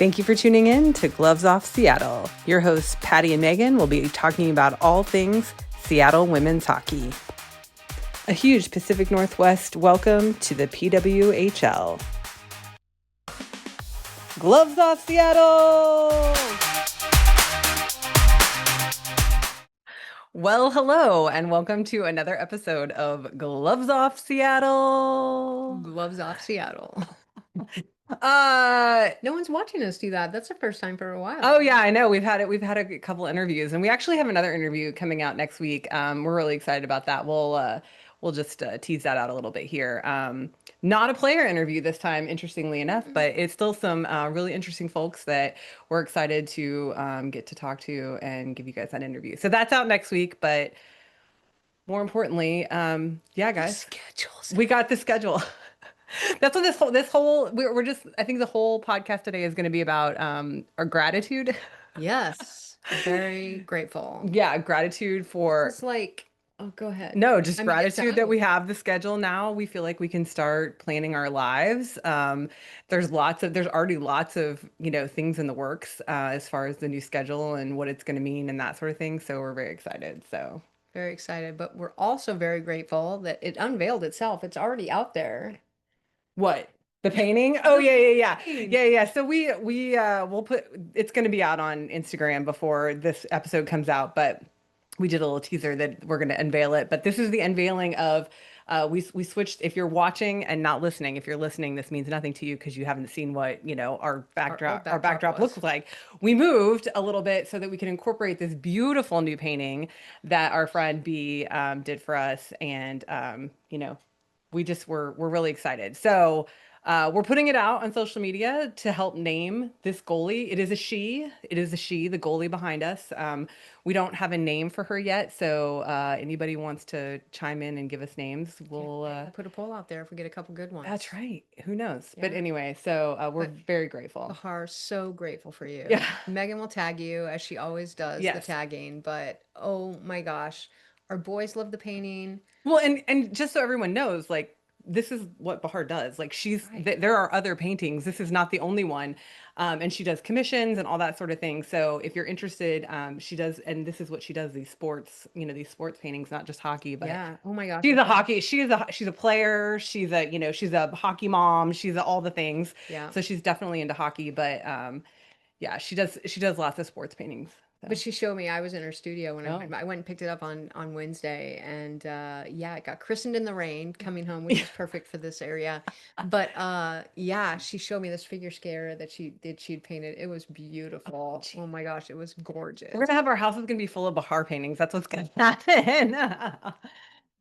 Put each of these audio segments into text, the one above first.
Thank you for tuning in to Gloves Off Seattle. Your hosts, Patti and Meagan, will be talking about all things Seattle women's hockey. A huge Pacific Northwest welcome to the PWHL. Gloves Off Seattle! Well, hello, and welcome to another episode of Gloves Off Seattle. Gloves Off Seattle. No one's watching us do that. That's the first time for a while. Oh yeah, I know. We've had a couple interviews, and we actually have another interview coming out next week. We're really excited about that. We'll just tease that out a little bit here. Not a player interview this time, interestingly enough, but it's still some really interesting folks that we're excited to get to talk to and give you guys that interview. So that's out next week, but more importantly, yeah, guys, we got the schedule. That's what we're just, I think the whole podcast today is going to be about our gratitude. Yes, very grateful. Yeah, gratitude for. It's like, oh, go ahead. No, just gratitude that we have the schedule now. We feel like we can start planning our lives. There's already lots of, things in the works as far as the new schedule and what it's going to mean and that sort of thing. So we're very excited. So very excited, but we're also very grateful that it unveiled itself. It's already out there. What? The painting? Oh yeah. So we'll put, it's going to be out on Instagram before this episode comes out, but we did a little teaser that we're going to unveil it. But this is the unveiling of, we switched. If you're watching and not listening, if you're listening, this means nothing to you because you haven't seen what, our backdrop looks like. We moved a little bit so that we can incorporate this beautiful new painting that our friend B did for us, and we're really excited. So we're putting it out on social media to help name this goalie. It is a she, the goalie behind us. We don't have a name for her yet. So anybody wants to chime in and give us names, we'll put a poll out there if we get a couple good ones. That's right. Who knows? Yeah. But anyway, so we're very grateful. We are so grateful for you. Yeah. Megan will tag you as she always does, yes, the tagging, but oh my gosh, our boys love the painting. Well, and just so everyone knows, like, this is what Bahar does. Like, there are other paintings. This is not the only one. And she does commissions and all that sort of thing. So if you're interested, she does, and this is what she does, these sports paintings, not just hockey, but yeah. Oh my gosh. She's a player. She's a hockey mom. She's all the things. Yeah. So she's definitely into hockey, but yeah, she does lots of sports paintings. So. But she showed me, I was in her studio when I went and picked it up on Wednesday, and yeah, it got christened in the rain coming home, which is perfect for this area. But yeah, she showed me this figure skater that she'd painted. It was beautiful. Oh my gosh, it was gorgeous. We're gonna have our house is gonna be full of Bahar paintings. That's what's gonna happen.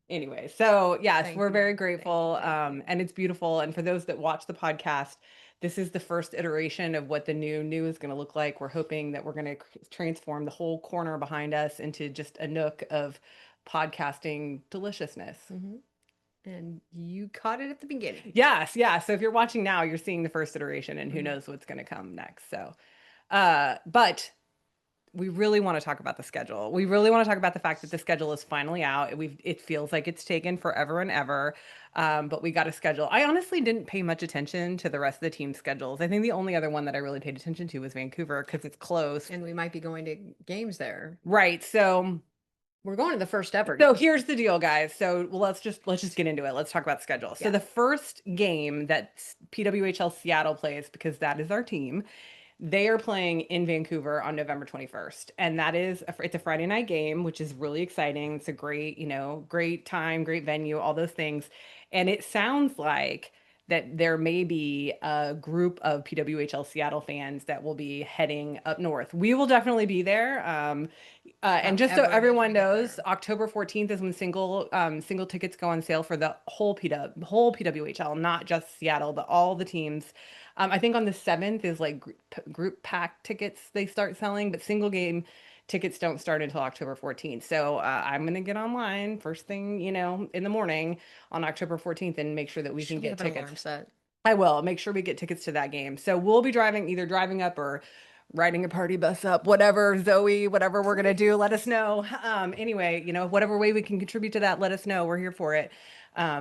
Anyway, so yes, we're very grateful, and it's beautiful. And for those that watch the podcast, this is the first iteration of what the new is going to look like. We're hoping that we're going to transform the whole corner behind us into just a nook of podcasting deliciousness. Mm-hmm. And you caught it at the beginning. Yes, yeah. So if you're watching now, you're seeing the first iteration, and who knows what's going to come next. So, but we really want to talk about the schedule. We really want to talk about the fact that the schedule is finally out. It feels like it's taken forever and ever, but we got a schedule. I honestly didn't pay much attention to the rest of the team's schedules. I think the only other one that I really paid attention to was Vancouver because it's close. And we might be going to games there. Right. So we're going to the first ever. So here's the deal, guys. So let's just get into it. Let's talk about the schedule. Yeah. So the first game that PWHL Seattle plays, because that is our team, they are playing in Vancouver on November 21st. And it's a Friday night game, which is really exciting. It's a great, great time, great venue, all those things. And it sounds like that there may be a group of PWHL Seattle fans that will be heading up north. We will definitely be there. And just so everyone knows, October 14th is when single tickets go on sale for the whole PWHL, not just Seattle, but all the teams. I think on the 7th is like group pack tickets they start selling, but single game tickets don't start until October 14th. So I'm going to get online first thing, in the morning on October 14th and make sure that we can get tickets. I will make sure we get tickets to that game. So we'll be either driving up or riding a party bus up, whatever we're going to do, let us know. Anyway, whatever way we can contribute to that, let us know. We're here for it.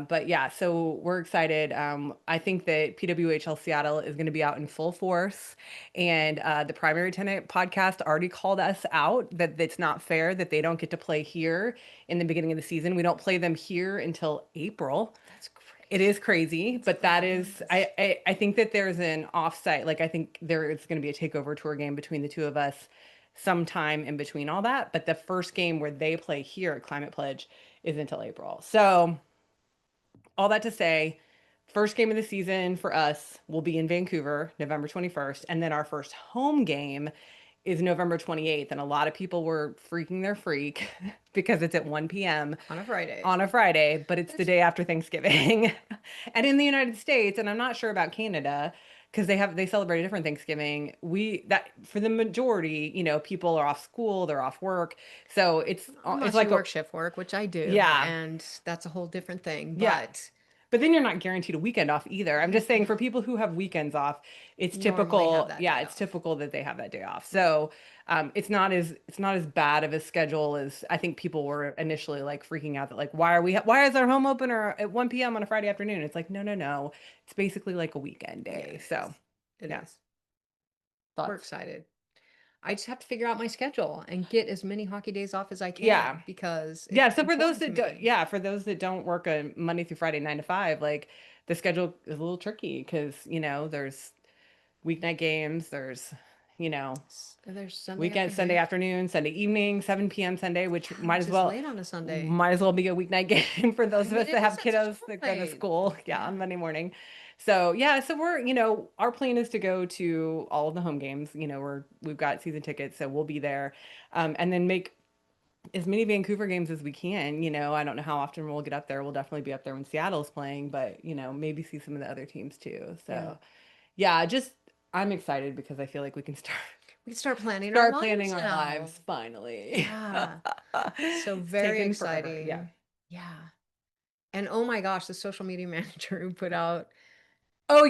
But yeah, so we're excited. I think that PWHL Seattle is going to be out in full force. And the Primary Tenant podcast already called us out that it's not fair that they don't get to play here in the beginning of the season. We don't play them here until April. That's crazy. It is crazy, but that is, I think that there's an offsite. Like, I think there is going to be a takeover tour game between the two of us sometime in between all that. But the first game where they play here at Climate Pledge is until April. So, all that to say, first game of the season for us will be in Vancouver, November 21st. And then our first home game is November 28th. And a lot of people were freaking their freak because it's at 1 p.m. On a Friday. On a Friday, but it's the day after Thanksgiving. And in the United States, and I'm not sure about Canada, because they celebrate a different Thanksgiving. That for the majority, people are off school, they're off work. So it's like work shift work, which I do. Yeah. And that's a whole different thing. Yeah. But then you're not guaranteed a weekend off either. I'm just saying for people who have weekends off, it's typical. Yeah, it's typical that they have that day off. So it's not as bad of a schedule as I think people were initially like freaking out that like why is our home opener at 1 p.m. on a Friday afternoon? It's like no. It's basically like a weekend day. It so it yeah. is. We're excited. I just have to figure out my schedule and get as many hockey days off as I can. Yeah. Because so for those that don't work a Monday through Friday 9 to 5, like the schedule is a little tricky because there's weeknight games, there's Sunday weekend, Sunday afternoon, Sunday evening, 7 p.m. Sunday, which might as well late on a Sunday. Might as well be a weeknight game for those of us that have kiddos that go to school on Monday morning. So so we're our plan is to go to all of the home games. We've got season tickets, so we'll be there, and then make as many Vancouver games as we can. I don't know how often we'll get up there. We'll definitely be up there when Seattle's playing, but maybe see some of the other teams too. So just I'm excited because I feel like we can start planning our lives finally. Yeah. So very exciting. Yeah. And oh my gosh, the social media manager who put out. So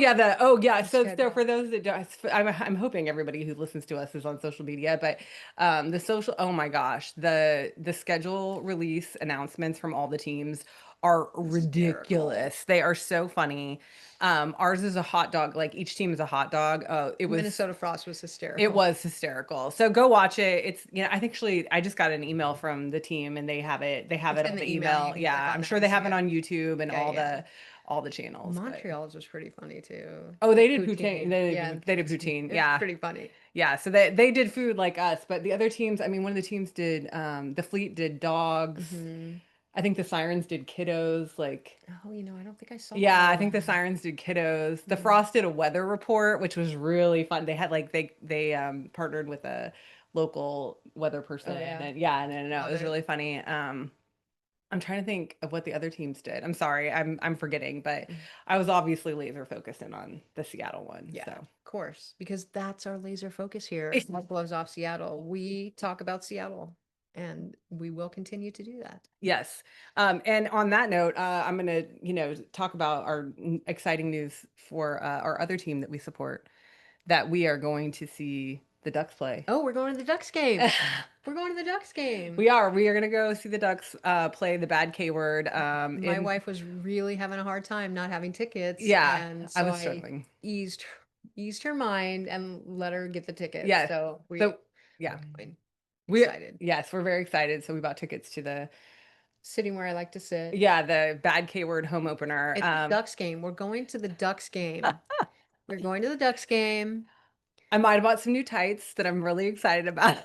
for those that don't, I'm hoping everybody who listens to us is on social media, but oh my gosh, the schedule release announcements from all the teams are ridiculous. They are so funny. Ours is a hot dog. Like each team is a hot dog. Minnesota Frost was hysterical. It was hysterical. So go watch it. It's I just got an email from the team and they have it. They have it on the email. Yeah, I'm sure they have it on YouTube and all the channels. Montreal's was pretty funny too. Oh, they did poutine. They did poutine. Yeah, pretty funny. Yeah, so they did food like us, but the other teams. I mean, one of the teams did. The Fleet did dogs. Mm-hmm. I think the Sirens did kiddos. Like, I don't think I saw. Yeah, I think the Sirens did kiddos. The Frost did a weather report, which was really fun. They had they partnered with a local weather person. Oh, yeah. And it was really funny. I'm trying to think of what the other teams did. I'm sorry, I'm forgetting, but I was obviously laser focused in on the Seattle one. Yeah, so. Of course, because that's our laser focus here. What blows off Seattle? We talk about Seattle. And we will continue to do that. Yes. And on that note, I'm going to, talk about our exciting news for our other team that we support, that we are going to see the Ducks play. Oh, we're going to the Ducks game. We're going to the Ducks game. We are going to go see the Ducks play the bad K word. My wife was really having a hard time not having tickets. Yeah, and so I was struggling. Eased her mind and let her get the tickets. Yeah. So we're excited. Yes, we're very excited. So we bought tickets to the sitting where I like to sit. Yeah, the bad K word home opener. It's the Ducks game. We're going to the Ducks game. We're going to the Ducks game. I might have bought some new tights that I'm really excited about.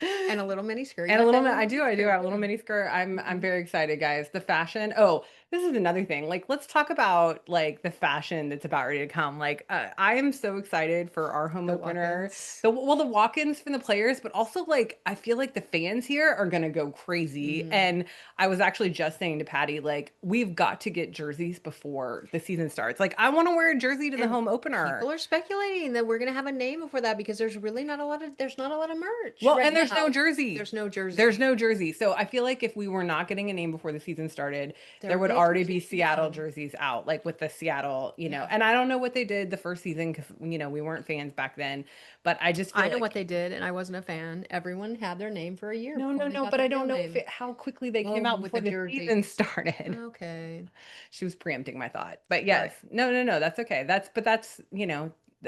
And a little mini skirt. And I do have a little mini skirt. I'm very excited, guys. The fashion. Oh, this is another thing. Like, let's talk about like the fashion that's about ready to come. Like, I am so excited for our home opener. The walk-ins from the players, but also like I feel like the fans here are gonna go crazy. And I was actually just saying to Patty, like, we've got to get jerseys before the season starts. Like, I want to wear a jersey to the home opener. People are speculating that we're gonna have a name before that because there's really not a lot of merch. Well, and there's no jersey. There's no jersey. There's no jersey. So I feel like if we were not getting a name before the season started, there would already be jerseys? Seattle No. jerseys out, like with the Seattle, Yeah. and I don't know what they did the first season because, we weren't fans back then, but I just I feel know what like, they did, and I wasn't a fan. Everyone had their name for a year no, before no, they no, got but their I real don't know name. how quickly they came Oh, out with before the the season jerseys. started. Okay. She was preempting my thought. But yes, Right. no, no, no, that's okay. That's,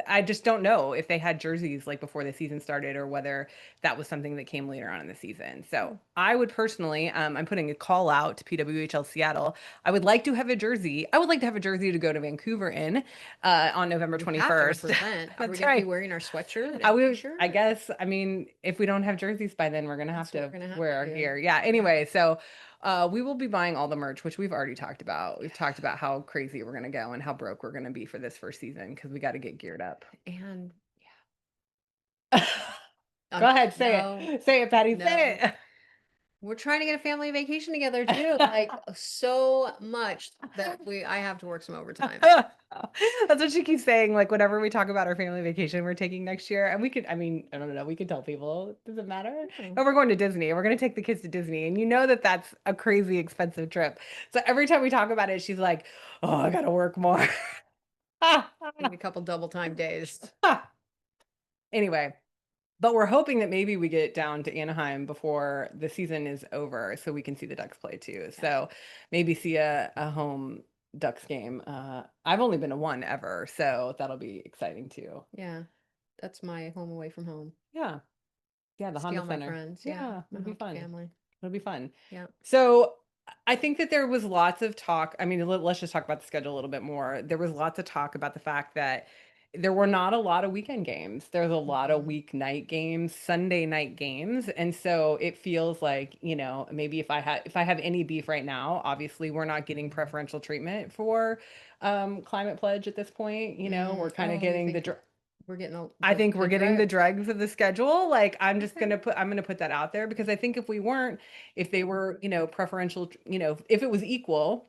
I just don't know if they had jerseys like before the season started or whether that was something that came later on in the season. So Hmm. I would personally, I'm putting a call out to PWHL Seattle. I would like to have a jersey. I would like to have a jersey to go to Vancouver in on November We have to 21st. represent. Are we That's going to be right. wearing our sweatshirt I and would, I t-shirt? guess, I mean, if we don't have jerseys by then, we're gonna have That's what to we're going to have wear to our do. gear. Yeah. Yeah. Anyway, so we will be buying all the merch, which we've already talked about. We've talked about how crazy we're gonna go and how broke we're gonna be for this first season because we got to get geared up. And Go ahead, say no, it. Say it, Patty. no. Say We're trying to get a family vacation together too. it. Like so much that I have to work some overtime. That's what she keeps saying. Like, whenever we talk about our family vacation we're taking next year, and we could, I mean, I don't know, we could tell people, it doesn't matter. Hmm. Oh, we're going to Disney. We're going to take the kids to Disney. And that's a crazy expensive trip. So every time we talk about it, she's like, oh, I got to work more. Need a couple double time days. Anyway, but we're hoping that maybe we get down to Anaheim before the season is over so we can see the Ducks play too. Yeah. So maybe see a home Ducks game. I've only been to one ever, so that'll be exciting too. Yeah. That's my home away from home. Yeah. Yeah, the See Honda all my Center. friends. Yeah. Yeah, My it'll be hockey fun. family. It'll be fun. Yeah. So I think that there was lots of talk. I mean, let's just talk about the schedule a little bit more. There was lots of talk about the fact that there were not a lot of weekend games. There's a lot of Mhm. weeknight games, Sunday night games. And so it feels like, maybe if I have any beef right now, obviously we're not getting preferential treatment for Climate Pledge at this point. We're kind of Oh, you getting think we're getting I think we're the getting the dregs? dregs of the schedule. Like Okay. I'm gonna put that out there because I think if they were, preferential, if it was equal,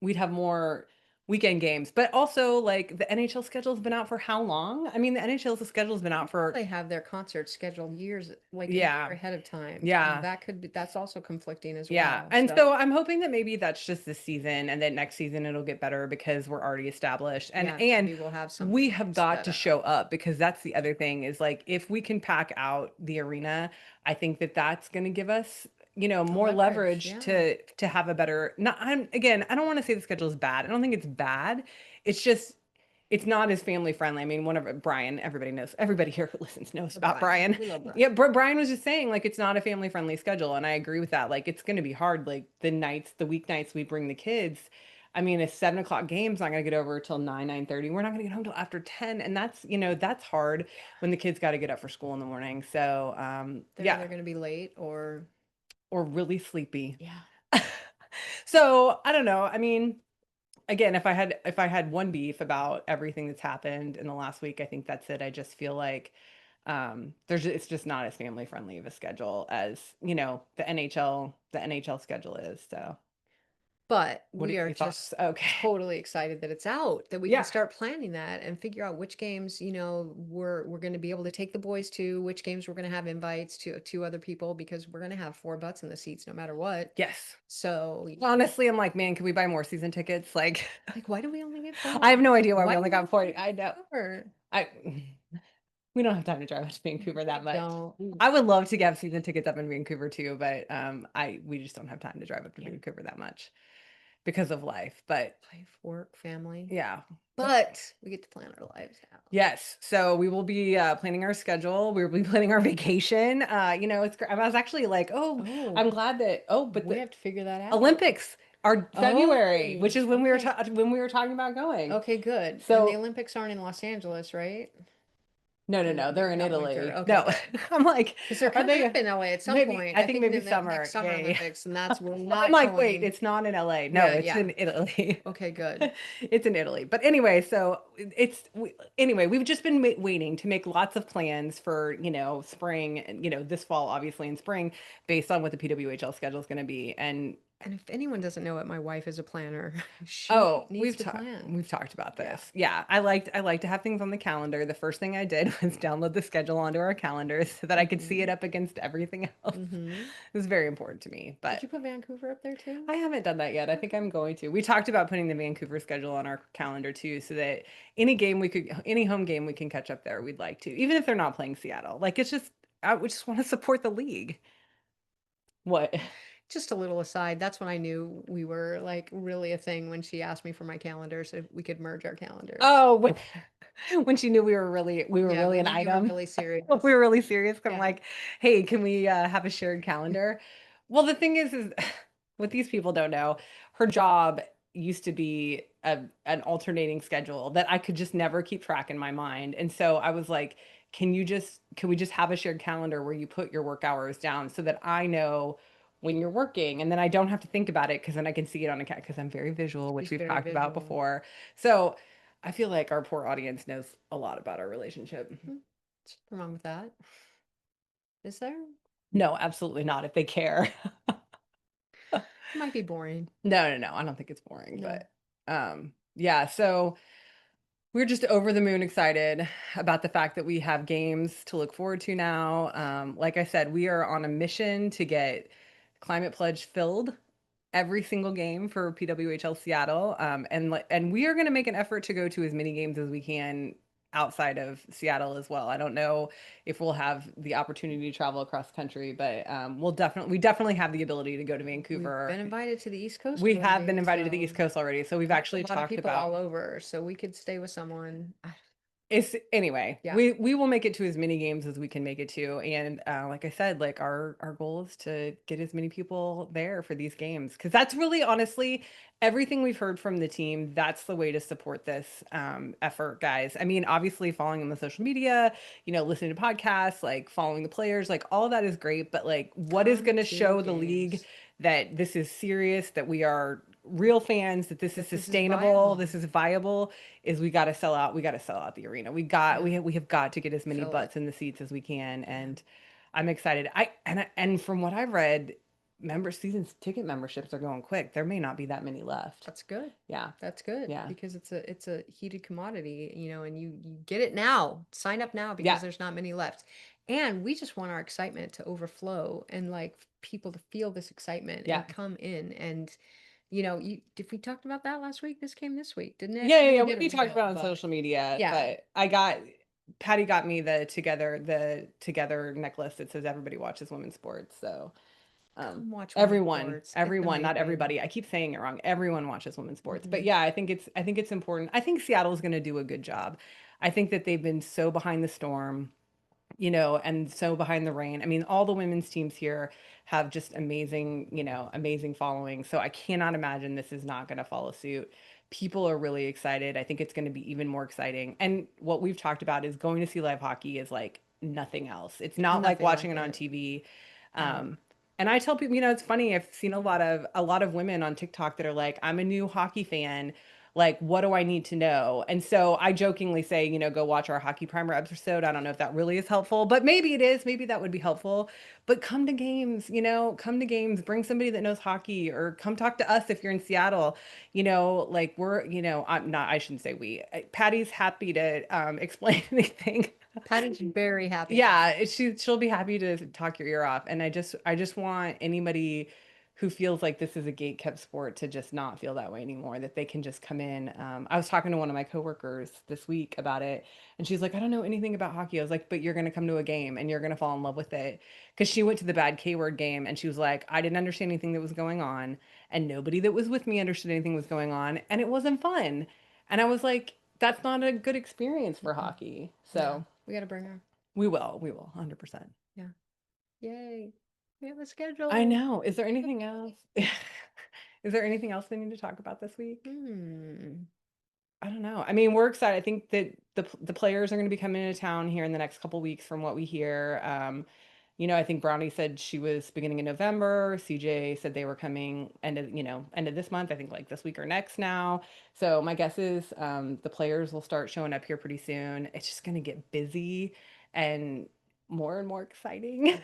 we'd have more weekend games. But also like the NHL schedule's been out for how long? I mean, the NHL's schedule's been out for They have their concerts scheduled years, like a year yeah, ahead of time. So yeah. that could be, that's also conflicting as Yeah. well. And So so I'm hoping that maybe that's just this season and then next season it'll get better because we're already established. And yes, and we will have we something have got set to up. show up because that's the other thing is like if we can pack out the arena, I think that that's going to give us, The more leverage, leverage yeah. to have a better not I'm again, I don't want to say the schedule is bad. I don't think it's bad. It's just it's not as family friendly. I mean, one of Brian, everybody here who listens knows Love about Brian. Brian. We love Yeah, Brian. Brian was just saying like it's not a family friendly schedule, and I agree with that. Like it's going to be hard. Like the weeknights we bring the kids. I mean, a 7 o'clock game's not going to get over till 9:30. We're not going to get home till after 10, and that's hard when the kids got to get up for school in the morning. So They're yeah, either going to be late or or really sleepy. yeah. So I don't know. I mean, again, if I had one beef about everything that's happened in the last week, I think that's it. I just feel like it's just not as family friendly of a schedule as, the NHL schedule is. So But what are we are your thoughts? just Okay. totally excited that it's out, that we can Yeah. start planning that and figure out which games, we're going to be able to take the boys to, which games we're going to have invites to other people because we're going to have four butts in the seats no matter what. Yes. So, Honestly, I'm like, man, can we buy more season tickets? Like like, why do we only get I have four? no idea why we Why do only we got only 40. get I know. four? I we don't have time to drive up to Vancouver that We much. don't. I would love to get season tickets up in Vancouver too, but I we just don't have time to drive up to Yeah. Vancouver that much because of life. But Life, work, family. yeah. But we get to plan our lives out. Yes. So we will be planning our schedule. We will be planning our vacation. I was actually like, oh, Oh, I'm glad that but we the have to figure that out. Olympics are February, Oh, which is okay. when we were talking about going. Okay, good. And the So Olympics aren't in Los Angeles, right? no, no, They're no, they're in that winter. Italy. Okay, No, good. I'm like, Because they're are coming up they in LA at some maybe? point. I I think think in maybe the next summer. summer Yay. Olympics, and that's we're I'm not like, wait, going. it's not in LA. No, Yeah, it's yeah. in Italy. Okay, good. It's in Italy. But anyway, so anyway, we've just been waiting to make lots of plans for, spring and, this fall, obviously in spring, based on what the PWHL schedule is going to be. And And if anyone doesn't know it, my wife is a planner. She Oh, needs to plan. we've talked about Yeah. this. Yeah, I like to have things on the calendar. The first thing I did was download the schedule onto our calendars so that I could see Mm-hmm. it up against everything else. Mm-hmm. It was very important to me, Did but you put Vancouver up there too? I haven't done that yet. I think I'm going to. We talked about putting the Vancouver schedule on our calendar too, so that any home game we can catch up there. We'd like to, even if they're not playing Seattle. Like it's just, we just want to support the league. What? Just a little aside, that's when I knew we were like really a thing when she asked me for my calendar so we could merge our calendars. Oh, when she knew we were Yeah, really we an knew you were item. really serious. We were really serious. I'm Yeah. like, hey, can we have a shared calendar? Well, the thing is what these people don't know, her job used to be an alternating schedule that I could just never keep track in my mind. And so I was like, can we just have a shared calendar where you put your work hours down so that I know when you're working and then I don't have to think about it because then I can see it on a cat because I'm very visual, which She's we've very talked about visual. before. So I feel like our poor audience knows a lot about our relationship. Hmm, there's nothing wrong with that. Is there? No, absolutely not if they care. Might be boring. No, I don't think it's boring, No. but yeah, so we're just over the moon excited about the fact that we have games to look forward to now. Like I said, we are on a mission to get Climate Pledge filled every single game for PWHL Seattle. And we are going to make an effort to go to as many games as we can outside of Seattle as well. I don't know if we'll have the opportunity to travel across country, but we definitely have the ability to go to We've Vancouver. been invited to the East Coast We have been already, invited to the East so Coast already, so we've there's actually a lot of talked people about all over, so we could stay with someone. it's anyway. Yeah. We will make it to as many games as we can make it to, and like I said, like our goal is to get as many people there for these games because that's really honestly everything we've heard from the team. That's the way to support this effort, guys. I mean, obviously following them on social media, listening to podcasts, like following the players, like all of that is great. But like, what is Come going to to show the league games. that this is serious, that we are real fans, that this is That this is sustainable, viable. this is viable, is we got to sell out. We got to sell out the arena. Yeah. We have got to get as many Fill it. butts in the seats as we can. Yeah. And I'm excited. And from what I've read, season ticket memberships are going quick. There may not be that many left. That's good. Yeah. That's good Yeah. because it's a heated commodity, and you get it now. Sign up now because Yeah. there's not many left. And we just want our excitement to overflow and like people to feel this excitement Yeah. and come in and if we talked about that last week, this came this week, didn't it? Yeah, I yeah, know yeah. we What did a we talked reel, about on but social media, yeah, but Patty got me the together necklace that says everybody watches women's sports. So come watch women's everyone, sports. It's not amazing. everybody. I keep saying it wrong. Everyone watches women's sports. But Hmm. yeah, I think it's important. I think Seattle's going to do a good job. I think that they've been so behind the storm, and so behind the rain. I mean, all the women's teams here have just amazing, amazing following. So I cannot imagine this is not going to follow suit. People are really excited. I think it's going to be even more exciting. And what we've talked about is going to see live hockey is like nothing else. It's not like Nothing watching like it on it. TV. No. Um, and I tell people, it's funny. I've seen a lot of women on TikTok that are like, I'm a new hockey fan. Like, what do I need to know? And so I jokingly say, go watch our hockey primer episode. I don't know if that really is helpful, but maybe it is. Maybe that would be helpful. But come to games, come to games, bring somebody that knows hockey or come talk to us if you're in Seattle. Like I'm not, I shouldn't say we. Patty's happy to explain anything. Patty's very happy. Yeah, she'll be happy to talk your ear off. And I just want anybody who feels like this is a gate kept sport to just not feel that way anymore, that they can just come in. I was talking to one of my coworkers this week about it, and she's like, I don't know anything about hockey. I was like, but you're going to come to a game and you're going to fall in love with it. Because she went to the bad K word game and she was like, I didn't understand anything that was going on. And nobody that was with me understood anything was going on. And it wasn't fun. And I was like, that's not a good experience for Mm-mm. hockey. Yeah, So we got to bring her. we will, 100%. Yeah. Yay. We have a I schedule. know. Is there anything else? Is there anything else we need to talk about this week? Hmm. I don't know. I mean, we're excited. I think that the players are going to be coming into town here in the next couple weeks, from what we hear. I think Brownie said she was beginning in November. CJ said they were coming end of this month. I think like this week or next now. So my guess is the players will start showing up here pretty soon. It's just going to get busy and more exciting. Yeah.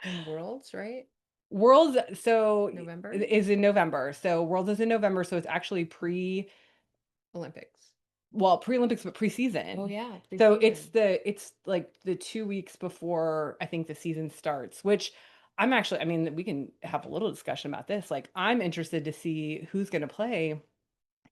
And worlds, right? Worlds, so November? is in November. So Worlds is in November. So it's actually Olympics. pre-Olympics, but Oh pre-season. yeah, So preseason. it's like the 2 weeks before I think the season starts, which I mean, we can have a little discussion about this. Like, I'm interested to see who's going to play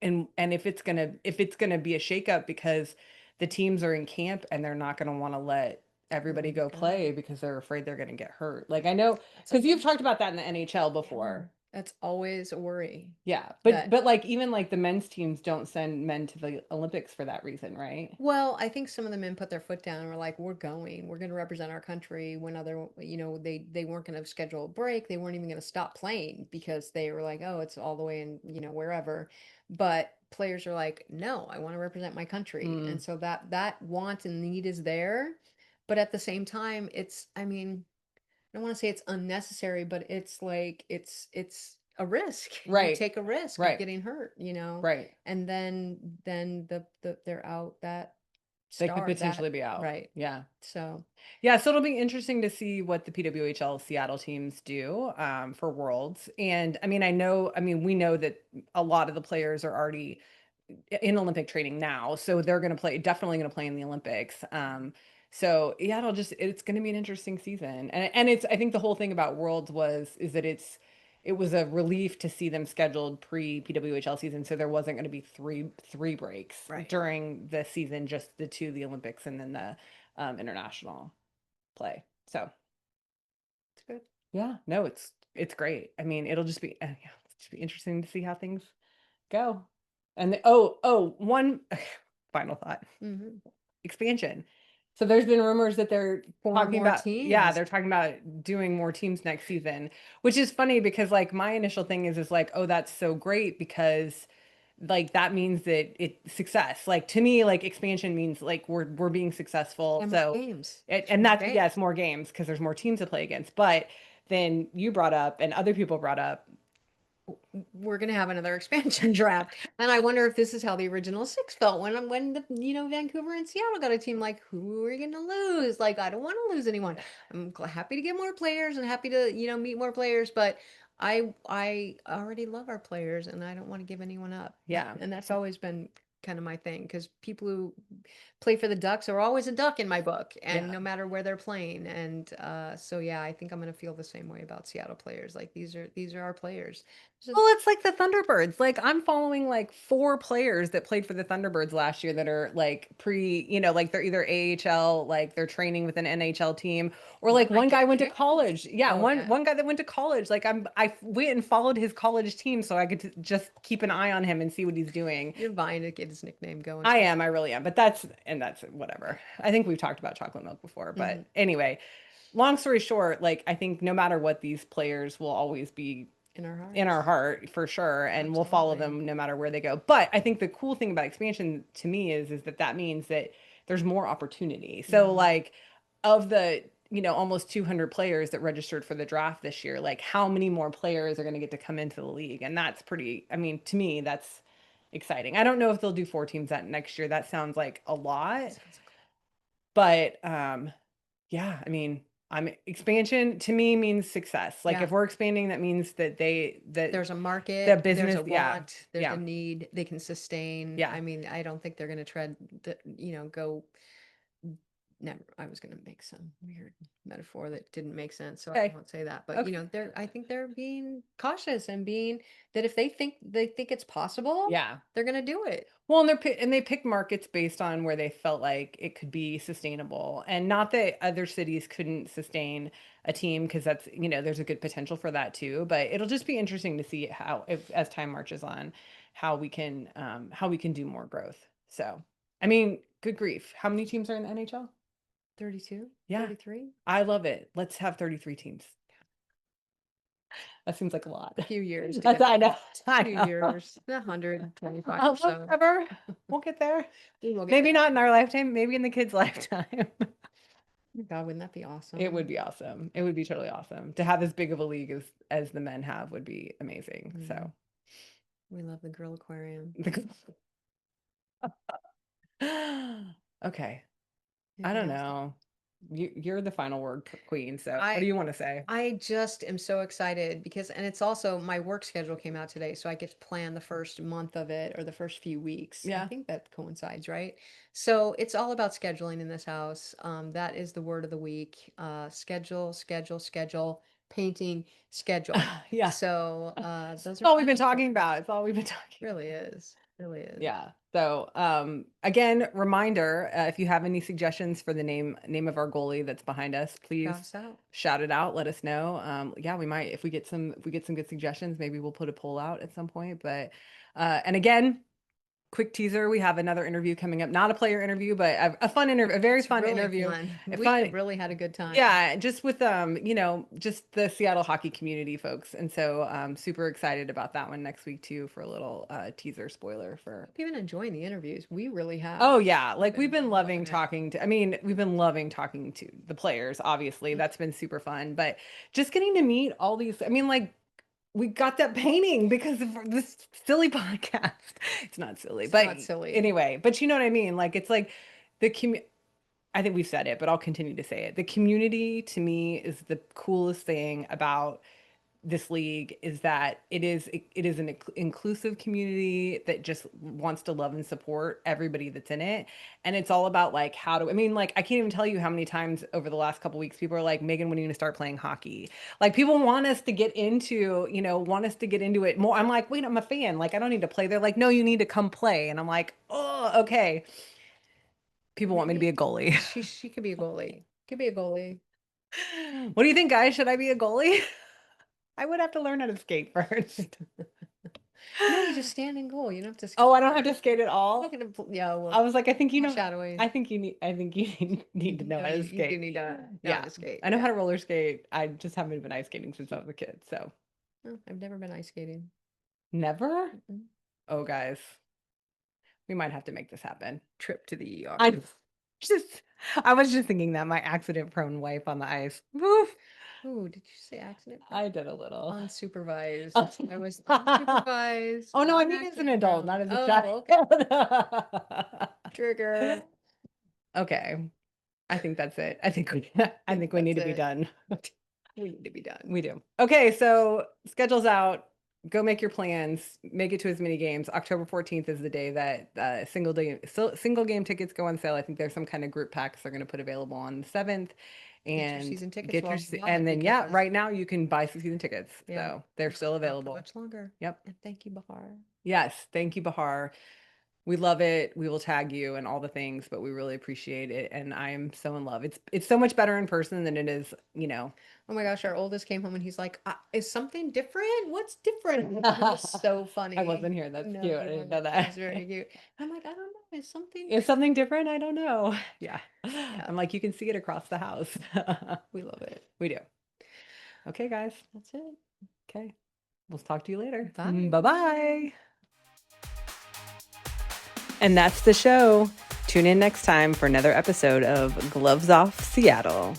and if it's gonna be a shakeup because the teams are in camp and they're not gonna want to let everybody Everyone go go. play because they're afraid they're gonna get hurt. Like, I know That's because you've always, talked about that in the NHL yeah, before. that's always a worry. Yeah, That but like even like the men's teams don't send men to the Olympics for that reason, right? Well, I think some of the men put their foot down and were like, we're going to represent our country when they weren't going to schedule a break. They weren't even going to stop playing because they were like, oh, it's all the way in, wherever. But players are like, no, I want to represent my country. Mm, And so that want and need is there. But at the same time, I mean, I don't want to say it's unnecessary, but it's like it's a risk. You right, take a risk of right, getting hurt, right. and then they're out They could that potentially be out. right. Yeah. So Yeah, so it'll be interesting to see what the PWHL Seattle teams do for Worlds. And I mean, we know that a lot of the players are already in Olympic training now, so they're going to definitely going to play in the Olympics. So yeah, it's going to be an interesting season. And I think the whole thing about Worlds is that it was a relief to see them scheduled pre PWHL season, so there wasn't going to be three breaks right. during the season, just the Olympics and then the international play. So It's good. yeah, no, it's great. I mean, yeah, it'll just be interesting to see how things go. And one final thought. Hmm. Expansion. So there's been rumors that Four more teams. they're talking about doing more teams next season, which is funny because like my initial thing is like, oh, that's so great because like that means that it's success. Like to me, like expansion means like we're being successful. And more So games. and More that's games. yes, more games because there's more teams to play against. But then you brought up and other people brought up, We're gonna have another expansion draft, and I wonder if this is how the original six felt when the Vancouver and Seattle got a team. Like, who are we gonna lose? Like, I don't want to lose anyone. I'm happy to get more players and happy to meet more players, but I already love our players, and I don't want to give anyone up. yeah. And that's always been kind of my thing because people who play for the Ducks are always a Duck in my book, and Yeah. no matter where they're playing. And so yeah, I think I'm gonna feel the same way about Seattle players. Like these are our players. Just Well, it's like the Thunderbirds. Like I'm following like four players that played for the Thunderbirds last year that are like like they're either AHL, like they're training with an NHL team, or One like might one guy get went to picked. college. Yeah, Oh yeah. one guy that went to college. Like I went and followed his college team so I could just keep an eye on him and see what he's doing. You're vying to get his nickname going. I really am. But that's whatever. I think we've talked about chocolate milk before. Hmm. But anyway, long story short, like I think no matter what, these players will always be In our in our hearts. heart for sure, and we'll follow Absolutely. them no matter where they go. But I think the cool thing about expansion to me is that means that there's more opportunity. So Hmm. like of the almost 200 players that registered for the draft this year, like how many more players are going to get to come into the league? And that's pretty, I mean, to me that's exciting. I don't know if they'll do four teams that next year. That sounds like a lot, Sounds like but yeah, I mean, I'm expansion to me means success. Like yeah. if we're expanding, that means that There's a the market, there's business, a yeah, want, there's a yeah, need, they can sustain. yeah. I mean, I don't think they're going to go. Never, I was going to make some weird metaphor that didn't make sense, so I Okay, won't say that. But okay, I think they're being cautious and being that if they think it's possible, yeah. they're going to do it. Well, and they pick markets based on where they felt like it could be sustainable, and not that other cities couldn't sustain a team because that's there's a good potential for that too. But it'll just be interesting to see how if as time marches on, how we can do more growth. So, I mean, good grief, how many teams are in the NHL? 32, Yeah, 33. I love it. Let's have 33 teams. That seems like a lot. A few years to That's get I there. know. I Few know. years, 125 or so. Whatever. We'll get there. We will get Maybe there. not in our lifetime, maybe in the kids' lifetime. God, wouldn't that be It would awesome? be awesome. It would be totally awesome. To have as big of a league as the men have would be amazing. Mhm. So We love the Grill Aquarium. okay. I Anything don't else? know. you're the final word queen. So what do you want to say? I just am so excited because, and it's also my work schedule came out today, so I get to plan the first month of it or the first few weeks. Yeah. I think that coincides, right? So it's all about scheduling in this house. That is the word of the week. Schedule, schedule, schedule, painting, schedule. Yeah. So That's those are all we've been talking about. It's all we've been talking. Really is. Really is. Yeah. So again, reminder, if you have any suggestions for the name of our goalie that's behind us, please shout it out. Let us know. Yeah, we might, if we get some good suggestions, maybe we'll put a poll out at some point. But and again, quick teaser, we have another interview coming up, not a player interview, but a fun interview, a very fun really interview. We really had a good time. Yeah, just with just the Seattle hockey community folks. And so I'm super excited about that one next week too, for a little teaser spoiler for. I've been enjoying the interviews. We really have. Oh yeah, like we've been loving talking to, we've been loving talking to the players, obviously. That's been super fun, but just getting to meet all these, like we got that painting because of this silly podcast. It's not silly, but not silly. Anyway, but you know what I mean? Like, it's like I think we've said it, but I'll continue to say it. The community to me is the coolest thing about this league, is that it is an inclusive community that just wants to love and support everybody that's in it. And it's all about like how to, like I can't even tell you how many times over the last couple weeks people are like, Meagan, when are you gonna start playing hockey? Like people want us to get into, it more. I'm like, wait, I'm a fan. Like I don't need to play. They're like, no, you need to come play. And I'm like, oh, okay. People want me to be a goalie. She could be a goalie. Could be a goalie. What do you think, guys? Should I be a goalie? I would have to learn how to skate first. No, you just stand in goal. You don't have to skate. Oh, I don't have to skate at all. Yeah, well, I was like, I think you know. Shadowing. I think you need to know how to skate. You do need to know how to skate. I know how to roller skate. I just haven't been ice skating since I was a kid. So. Oh, I've never been ice skating. Never? Oh, guys, we might have to make this happen. Trip to the ER. I was just thinking that my accident-prone wife on the ice. Woof. Oh, did you say accident? I did a little. Unsupervised. I was unsupervised. Oh no, I mean as an adult, not as a child. Okay. Trigger. Okay. I think that's it. I think we need to be done. We need to be done. We do. Okay, so schedule's out. Go make your plans. Make it to as many games. October 14th is the day that single game tickets go on sale. I think there's some kind of group packs they're going to put available on the 7th. And season tickets. And then right now you can buy season tickets. Yeah. So they're still available. Much longer. Yep. And thank you, Bahar. Yes, thank you, Bahar. We love it. We will tag you and all the things, but we really appreciate it. And I'm so in love. It's so much better in person than it is, Oh my gosh, our oldest came home and he's like, is something different? What's different? It was so funny. I wasn't here. That's cute. I didn't know that. It's very cute. I'm like, I don't know. Is something different? I don't know. Yeah. I'm like, you can see it across the house. We love it. We do. Okay, guys. That's it. Okay. We'll talk to you later. Bye. Bye-bye. And that's the show. Tune in next time for another episode of Gloves Off Seattle.